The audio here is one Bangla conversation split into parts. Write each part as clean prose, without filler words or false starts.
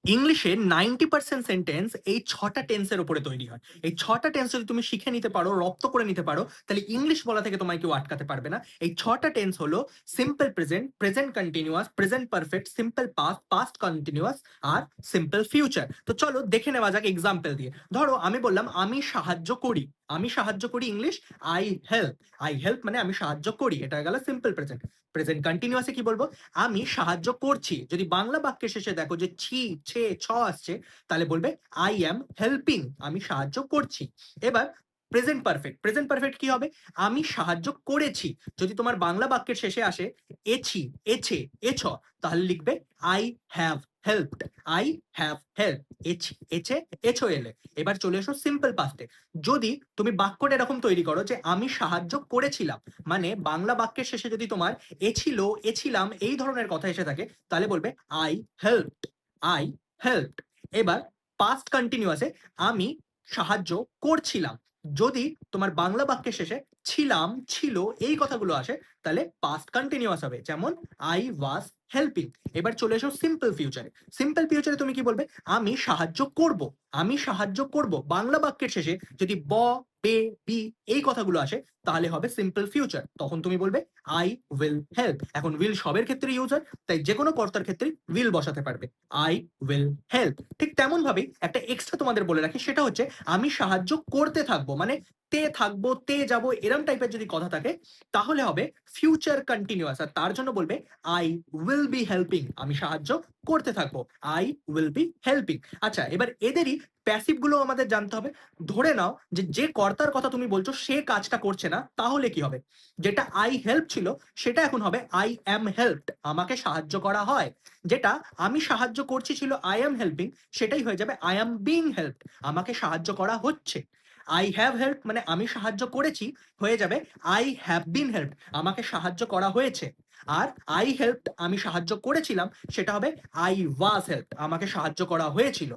ইংলিশে 90% সেন্টেন্স এই ৬ টা টেন্সের উপরে তৈরি হয়। এই ৬ টা টেন্স যদি তুমি শিখে নিতে পারো, রপ্ত করে নিতে পারো, তাহলে ইংলিশ বলা থেকে তোমায় কেউ আটকাতে পারবে না। এই ৬ টা টেন্স হলো simple present, present continuous, present perfect, simple past, past continuous আর সিম্পল ফিউচার। তো চলো দেখে নেওয়া যাক এক্সাম্পল দিয়ে। ধরো আমি বললাম আমি সাহায্য করি। আমি সাহায্য করি English I help. I help মানে আমি সাহায্য করি। এটা হয়ে গেল সিম্পল প্রেজেন্ট। প্রেজেন্ট কন্টিনিউয়াসে কি বলবো? আমি সাহায্য করছি। যদি বাংলা বাক্যের শেষে দেখো যে ছি, ছে, ছ আসছে, তাহলে বলবে আই অ্যাম হেল্পিং। আমি সাহায্য করছি। এবার প্রেজেন্ট পারফেক্ট। প্রেজেন্ট পারফেক্ট কি হবে? আমি সাহায্য করেছি। যদি তোমার বাংলা বাক্যের শেষে আসে এছি, এছে, এছ, তাহলে লিখবে I have helped. I have help. এছি, এছে, এছো এলে। এবার চলে এসো সিম্পল পাস্টে। যদি তুমি বাক্যটা এরকম তৈরি করো যে আমি সাহায্য করেছিলাম, মানে বাংলা বাক্যের শেষে যদি তোমার এ ছিল, এছিলাম এই ধরনের কথা এসে থাকে, তাহলে বলবে আই হেল্পড। I helped. এবার পাস্ট কন্টিনিউয়াসে আমি সাহায্য করছিলাম। যদি তোমার বাংলা বাক্যের শেষে ছিলাম, ছিল এই কথাগুলো আসে, তাহলে পাস্ট কন্টিনিউয়াস হবে, যেমন আই ওয়াজ হেল্পিং। এবার চলে এসো সিম্পল ফিউচারে। সিম্পল ফিউচারে তুমি কি বলবে? আমি সাহায্য করব। আমি সাহায্য করব। বাংলা বাক্যের শেষে যদি ব, বে, বি এই কথাগুলো আসে, তাহলে হবে সিম্পল ফিউচার। তখন তুমি বলবে আই উইল হেল্প। এখন উইল সবের ক্ষেত্রে ইউজ হয়, তাই যে কোনো কর্তার ক্ষেত্রে উইল বসাতে পারবে। I will help. ঠিক তেমন ভাবেই একটা এক্সট্রা তোমাদের বলে রাখি, সেটা হচ্ছে আমি সাহায্য করতে থাকবো, মানে তে থাকবো, তে যাবো, এরম টাইপের যদি কথা থাকে, তাহলে হবে ফিউচার কন্টিনিউয়াস। আর তার জন্য বলবে আই উইল বি হেল্পিং। আমি সাহায্য করতে থাকবো। I will be helping. আচ্ছা, এবার এদেরই প্যাসিভ গুলো আমাদের জানতে হবে। ধরে নাও যে যে কর্তার কথা তুমি বলছো সে কাজটা করছে না, তাহলে কি হবে? যেটা আই হেল্প ছিল সেটা এখন হবে আই অ্যাম হেল্পড। আমাকে সাহায্য করা হয়। যেটা আমি সাহায্য করছি ছিল আই অ্যাম হেল্পিং, সেটাই হয়ে যাবে আই অ্যাম বিং হেল্পড। আমাকে সাহায্য করা হচ্ছে। আই হ্যাভ হেল্প মানে আমি সাহায্য করেছি, হয়ে যাবে আই হ্যাভ বিন হেল্প। আমাকে সাহায্য করা হয়েছে। আর আই হেল্প আমি সাহায্য করেছিলাম, সেটা হবে আই ওয়াজ হেল্প। আমাকে সাহায্য করা হয়েছিল।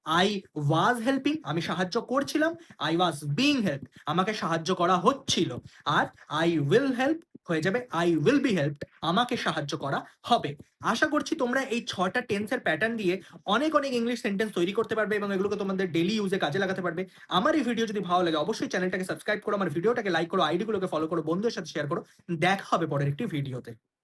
আই ওয়াজ হেল্পিং আমি সাহায্য করছিলাম। আই ওয়াজ বিং হেল্প আমাকে সাহায্য করা হচ্ছিল। আর আই উইল হেল্প হয়ে যাবে আই উইল বি হেল্পড। আমাকে সাহায্য করা হবে। আশা করছি তোমরা এই ৬টা টেন্সের প্যাটার্ন দিয়ে অনেক অনেক ইংলিশ সেন্টেন্স তৈরি করতে পারবে এবং এগুলোকে তোমাদের ডেইলি ইউজে কাজে লাগাতে পারবে। আমার এই ভিডিও যদি ভালো লাগে অবশ্যই চ্যানেলটাকে সাবস্ক্রাইব করো, আমার ভিডিওটাকে লাইক করো, আইডি গুলোকে ফলো করো, বন্ধুদের সাথে শেয়ার করো। দেখা হবে পরের একটি ভিডিওতে।